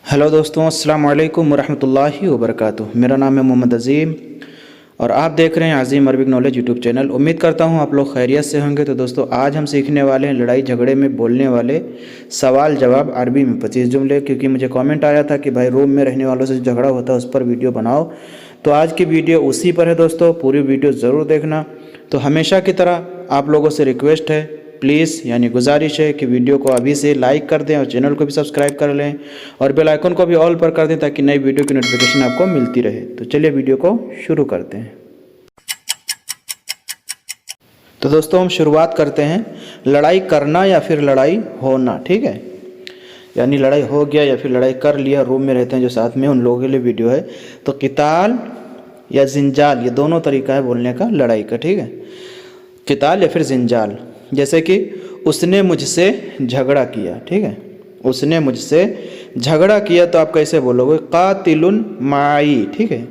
Hello दोस्तों, अस्सलाम वालेकुम वरहमतुल्लाहि वबरकातुह। मेरा नाम है मोहम्मद अज़ीम और आप देख रहे हैं अज़ीम अरबिक नॉलेज यूट्यूब चैनल। उम्मीद करता हूं आप लोग खैरियत से होंगे। तो दोस्तों, आज हम सीखने वाले हैं लड़ाई झगड़े में बोलने वाले सवाल जवाब अरबी में 25 जुमले। क्योंकि मुझे कमेंट आया था कि भाई रोम में रहने वालों से झगड़ा होता है उस पर वीडियो बनाओ, तो आज की वीडियो उसी पर है। दोस्तों, पूरी वीडियो ज़रूर देखना। तो हमेशा की तरह आप लोगों से रिक्वेस्ट है, प्लीज़ यानी गुजारिश है कि वीडियो को अभी से लाइक कर दें और चैनल को भी सब्सक्राइब कर लें और बेल आइकन को भी ऑल पर कर दें ताकि नई वीडियो की नोटिफिकेशन आपको मिलती रहे। तो चलिए वीडियो को शुरू करते हैं। तो दोस्तों, हम शुरुआत करते हैं लड़ाई करना या फिर लड़ाई होना। ठीक है, यानी लड़ाई हो गया या फिर लड़ाई कर लिया। रूम में रहते हैं जो साथ में, उन लोगों के लिए वीडियो है। तो किताल या जिंजाल, ये दोनों तरीका है बोलने का लड़ाई का। ठीक है, किताल या फिर जिंजाल। जैसे कि उसने मुझसे झगड़ा किया। ठीक है, उसने मुझसे झगड़ा किया तो आप कैसे बोलोगे? कातिलुन माई। ठीक है,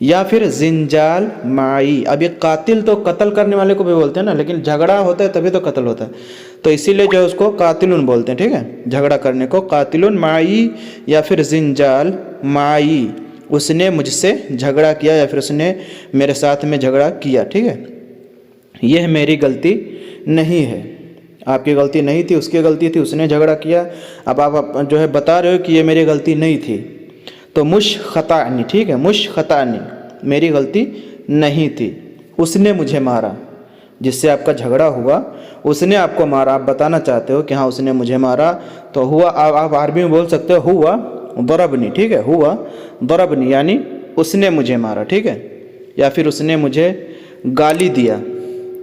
या फिर जिंजाल माई। अब ये कातिल तो कत्ल करने वाले को भी बोलते हैं ना, लेकिन झगड़ा होता है तभी तो कत्ल होता है, तो इसीलिए जो है उसको कातिलुन बोलते हैं। ठीक है, झगड़ा करने को कातिलुन माई या फिर जिंजाल माई। उसने मुझसे झगड़ा किया या फिर उसने मेरे साथ में झगड़ा किया। ठीक है, यह मेरी गलती नहीं है। आपकी गलती नहीं थी, उसकी गलती थी, उसने झगड़ा किया। अब आप जो है बता रहे हो कि ये मेरी गलती नहीं थी, तो मुश खतानी। ठीक है, मुश खतानी, मेरी गलती नहीं थी। उसने मुझे मारा, जिससे आपका झगड़ा हुआ, उसने आपको मारा। आप बताना चाहते हो कि हाँ उसने मुझे मारा, तो हुआ आप अरबी में बोल सकते हो हुआ दरबनी। ठीक है, हुआ दरबनी यानी उसने मुझे मारा। ठीक है, या फिर उसने मुझे गाली दिया,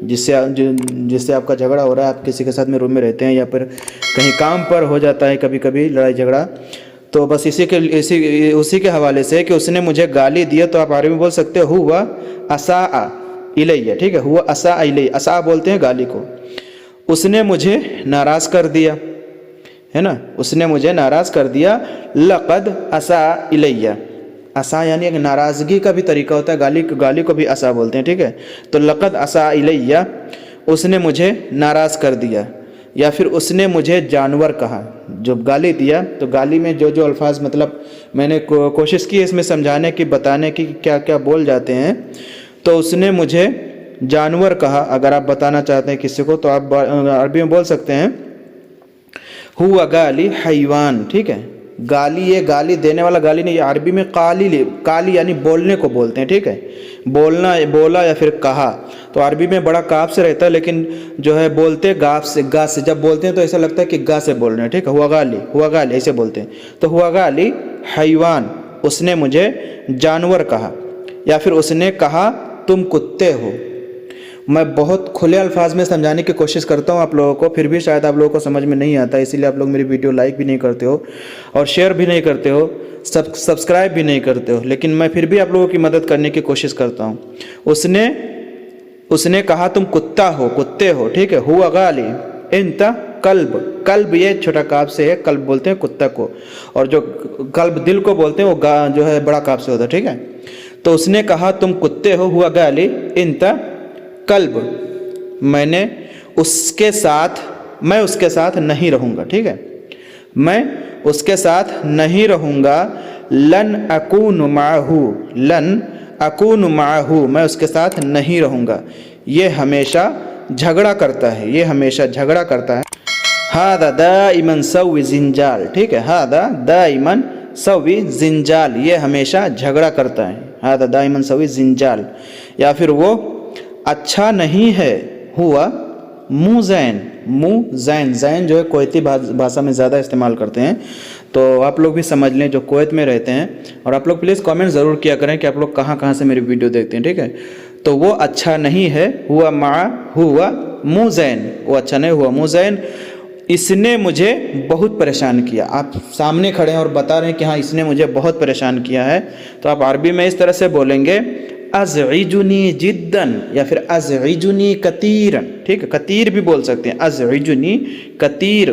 जिससे आपका झगड़ा हो रहा है। आप किसी के साथ में रूम में रहते हैं या फिर कहीं काम पर हो जाता है कभी कभी लड़ाई झगड़ा, तो बस उसी के हवाले से कि उसने मुझे गाली दिया, तो आप अरबी में बोल सकते हो हुआ असा इलैया। ठीक है, हुआ असा इलैया। असा बोलते हैं गाली को। उसने मुझे नाराज़ कर दिया, है ना, उसने मुझे नाराज़ कर दिया। लक़द असा इलैया, असा यानी एक नाराज़गी का भी तरीका होता है। गाली को भी असा बोलते हैं। ठीक है, तो लक़द असा इलैया, उसने मुझे नाराज़ कर दिया। या फिर उसने मुझे जानवर कहा। जो गाली दिया, तो गाली में जो जो अल्फाज, मतलब मैंने कोशिश की इसमें समझाने की, बताने की क्या क्या बोल जाते हैं। तो उसने मुझे जानवर कहा। अगर आप बताना चाहते हैं किसी को, तो आप अरबी में बोल सकते हैं हुआ गाली हैवान। ठीक है, गाली, ये गाली देने वाला गाली नहीं, अरबी में काली यानी बोलने को बोलते हैं। ठीक है, बोला या फिर कहा, तो अरबी में बड़ा काफ से रहता है, लेकिन जो है बोलते गाफ से, गा से। जब बोलते हैं तो ऐसा लगता है कि गा से बोल रहे हैं। ठीक है, हुआ गाली ऐसे बोलते हैं। तो हुआ गाली हैवान, उसने मुझे जानवर कहा। या फिर उसने कहा तुम कुत्ते हो। मैं बहुत खुले अल्फाज में समझाने की कोशिश करता हूँ आप लोगों को, फिर भी शायद आप लोगों को समझ में नहीं आता, इसीलिए आप लोग मेरी वीडियो लाइक भी नहीं करते हो और शेयर भी नहीं करते हो, सब्सक्राइब भी नहीं करते हो, लेकिन मैं फिर भी आप लोगों की मदद करने की कोशिश करता हूँ। उसने कहा तुम कुत्ता हो, कुत्ते हो। ठीक है, हुआ गाली इंता कल्ब। कल्ब ये छोटा काफ से है, कल्ब बोलते हैं कुत्ता को, और जो कल्ब दिल को बोलते हैं वो जो है बड़ा काफ से होता है। ठीक है, तो उसने कहा तुम कुत्ते हो। हुआ गाली इंता कल्ब, मैं उसके साथ नहीं रहूँगा। ठीक है, मैं उसके साथ नहीं रहूँगा। लन अकून माहू, मैं उसके साथ नहीं रहूँगा। ये हमेशा झगड़ा करता है, ये हमेशा झगड़ा करता है। हादा दाइमन सवी जिंजाल। ठीक है, हादा दाइमन सवी जिंजाल, ये हमेशा झगड़ा करता है। हादा दाइमन सवी जिंजाल। या फिर वो अच्छा नहीं है। हुआ मुज़ैन, जैन जो है कोयती भाषा में ज़्यादा इस्तेमाल करते हैं, तो आप लोग भी समझ लें जो कुवैत में रहते हैं। और आप लोग प्लीज़ कमेंट ज़रूर किया करें कि आप लोग कहाँ से मेरी वीडियो देखते हैं। ठीक है, तो वो अच्छा नहीं है। हुआ मुज़ैन, वो अच्छा नहीं, हुआ मुज़ैन। इसने मुझे बहुत परेशान किया। आप सामने खड़े हैं और बता रहे हैं कि हाँ इसने मुझे बहुत परेशान किया है, तो आप अरबी में इस तरह से बोलेंगे अज़इजुनी जिद्दन या फिर अज़इजुनी कतीरन। ठीक है, कतीर भी बोल सकते हैं, अज़इजुनी कतीर।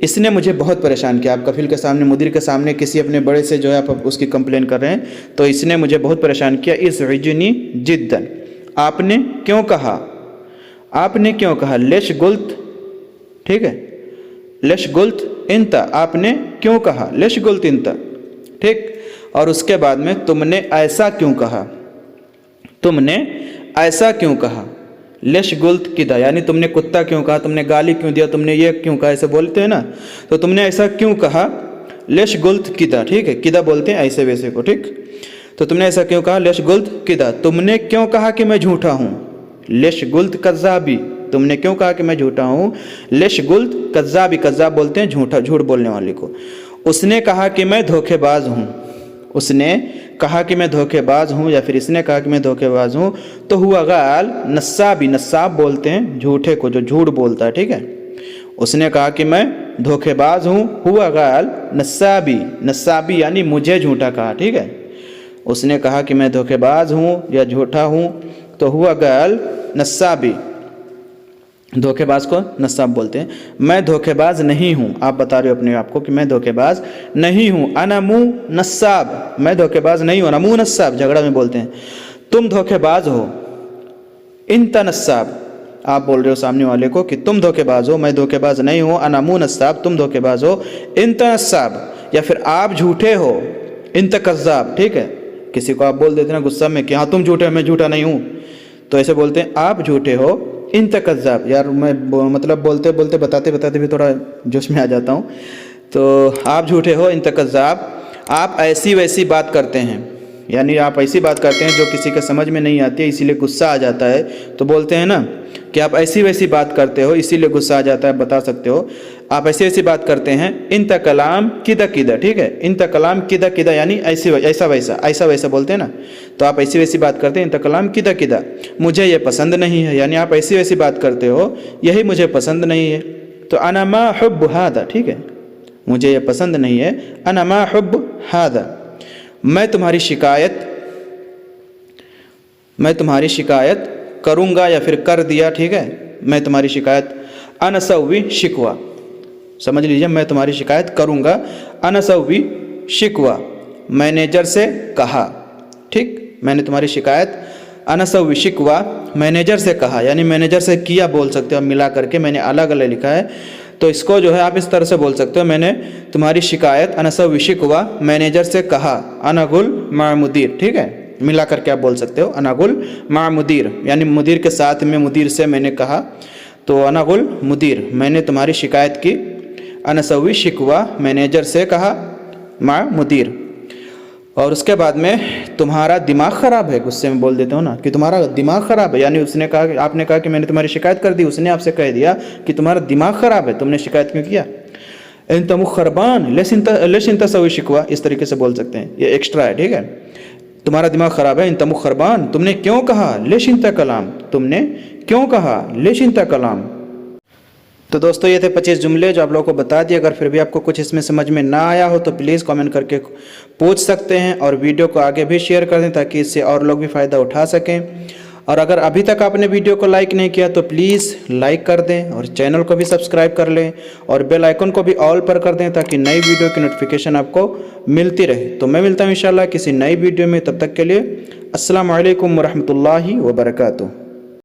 इसने मुझे बहुत परेशान किया। आप कफिल के सामने, मुदीर के सामने, किसी अपने बड़े से जो है आप उसकी कंप्लेन कर रहे हैं, तो इसने मुझे बहुत परेशान किया। इज़इजुनी जिद्दन, आपने क्यों कहा, लेश गुल्त। ठीक है, लेश गुल्त इंत, आपने क्यों कहा, लेश गुल्त इंत, ठीक। और उसके बाद में तुमने ऐसा क्यों कहा, तुमने ऐसा क्यों कहा, लेश गुल्त किदा, यानी तुमने कुत्ता क्यों कहा, तुमने गाली क्यों दिया, तुमने ये क्यों कहा, ऐसे बोलते हैं ना, तो तुमने ऐसा क्यों कहा, लेश गुल्त किदा, ठीक है, किदा बोलते हैं ऐसे वैसे को, ठीक। तो तुमने ऐसा क्यों कहा, लेश गुल्त किदा, तुमने क्यों कहा कि मैं झूठा हूँ, लेश गुल्त कज़्ज़ाबी, तुमने क्यों कहा कि मैं झूठा हूँ, लेश गुल्त कज़्ज़ाबी, कज़्ज़ाब बोलते हैं झूठा, झूठ बोलने वाले को। उसने कहा कि मैं धोखेबाज हूँ, उसने कहा कि मैं धोखेबाज हूँ, या फिर इसने कहा कि मैं धोखेबाज हूँ, तो हुआ गाल नस्साबी, नस्साब बोलते हैं झूठे को, जो झूठ बोलता है, ठीक है। उसने कहा कि मैं धोखेबाज हूँ, हुआ गाल नस्साबी, नस्साबी यानी मुझे झूठा कहा, ठीक है। उसने कहा कि मैं धोखेबाज हूँ या झूठा हूँ, तो हुआ गाल नस्साबी, धोखेबाज को नस्साब बोलते हैं। मैं धोखेबाज नहीं हूँ, आप बता रहे हो अपने आप को कि मैं धोखेबाज नहीं हूँ, अनमू नस्साब, मैं धोखेबाज नहीं हूँ, अनमू नस्साब झगड़ा में बोलते हैं। तुम धोखेबाज हो, इंत नस्साब, आप बोल रहे हो सामने वाले को कि तुम धोखेबाज हो, मैं धोखेबाज नहीं हूँ, अनमू नस्साब, तुम धोखेबाज हो, इंत नस्साब, या फिर आप झूठे हो, इंत कज़्ज़ाब, ठीक है। किसी को आप बोल देते ना गुस्सा में कि हाँ तुम झूठे हो, मैं झूठा नहीं हूँ, तो ऐसे बोलते हैं आप झूठे हो, इंत कज़्ज़ाब। यार मैं मतलब बोलते बोलते बताते बताते भी थोड़ा जोश में आ जाता हूँ। तो आप झूठे हो, इंत कज़्ज़ाब, आप ऐसी वैसी बात करते हैं, यानी आप ऐसी बात करते हैं जो किसी के समझ में नहीं आती है, इसीलिए गुस्सा आ जाता है। तो बोलते हैं ना कि आप ऐसी वैसी बात करते हो, इसीलिए गुस्सा आ जाता है, बता सकते हो आप ऐसी ऐसी बात करते हैं। इंत कलाम किदा किदा, ठीक है, इंत कलाम किदा किदा यानी ऐसी ऐसा वैसा, ऐसा वैसा बोलते हैं ना, तो आप ऐसी वैसी बात करते हैं, इंत कलाम किदा किदा, मुझे ये पसंद नहीं है, यानी आप ऐसी वैसी बात करते हो, यही मुझे पसंद नहीं है। तो अना मा हुब्ब हादा, ठीक है, मुझे ये पसंद नहीं है, अना मा हुब्ब हादा, मैं तुम्हारी शिकायत करूँगा या फिर कर दिया, ठीक है, मैं तुम्हारी शिकायत, अनसवी शिकवा, समझ लीजिए, मैं तुम्हारी शिकायत करूँगा, अनसवी शिकवा, मैनेजर से कहा, ठीक, मैंने तुम्हारी शिकायत अनसवी शिकवा, मैनेजर से कहा, यानी मैनेजर से किया बोल सकते हो मिला करके, मैंने अलग अलग लिखा है, तो इसको जो है आप इस तरह से बोल सकते हो, मैंने तुम्हारी शिकायत अनसवी शिकवा, मैनेजर से कहा, अनगुल मा मुदीर, ठीक है, मिला करके आप बोल सकते हो, अनगुल मा मुदीर, यानी मुदीर के साथ में, मुदीर से मैंने कहा, तो अनगुल मुदीर, मैंने तुम्हारी शिकायत की, अनसवी शिकवा, मैनेजर से कहा, मा मुदीर। और उसके बाद में तुम्हारा दिमाग ख़राब है, गुस्से में बोल देते हो ना कि तुम्हारा दिमाग ख़राब है, यानी उसने कहा कि आपने कहा कि मैंने तुम्हारी शिकायत कर दी, उसने आपसे कह दिया कि तुम्हारा दिमाग ख़राब है, तुमने शिकायत क्यों किया। इंत मुखरबान लेश इंत सवी शिकवा, इस तरीके से बोल सकते हैं, ये एक्स्ट्रा है, ठीक है। तुम्हारा दिमाग ख़राब है, इंत मुखरबान, तुमने क्यों कहा, लेश इंत कलाम, तुमने क्यों कहा, लेश इंत कलाम। तो दोस्तों ये थे 25 जुमले जो आप लोगों को बता दिए। अगर फिर भी आपको कुछ इसमें समझ में ना आया हो तो प्लीज़ कमेंट करके पूछ सकते हैं, और वीडियो को आगे भी शेयर कर दें ताकि इससे और लोग भी फ़ायदा उठा सकें। और अगर अभी तक आपने वीडियो को लाइक नहीं किया तो प्लीज़ लाइक कर दें, और चैनल को भी सब्सक्राइब कर लें, और बेल आइकन को भी ऑल पर कर दें ताकि नई वीडियो की नोटिफिकेशन आपको मिलती रहे। तो मैं मिलता हूँ इंशाल्लाह किसी नई वीडियो में, तब तक के लिए अस्सलामु अलैकुम वरहमतुल्लाहि वबरकातुहू।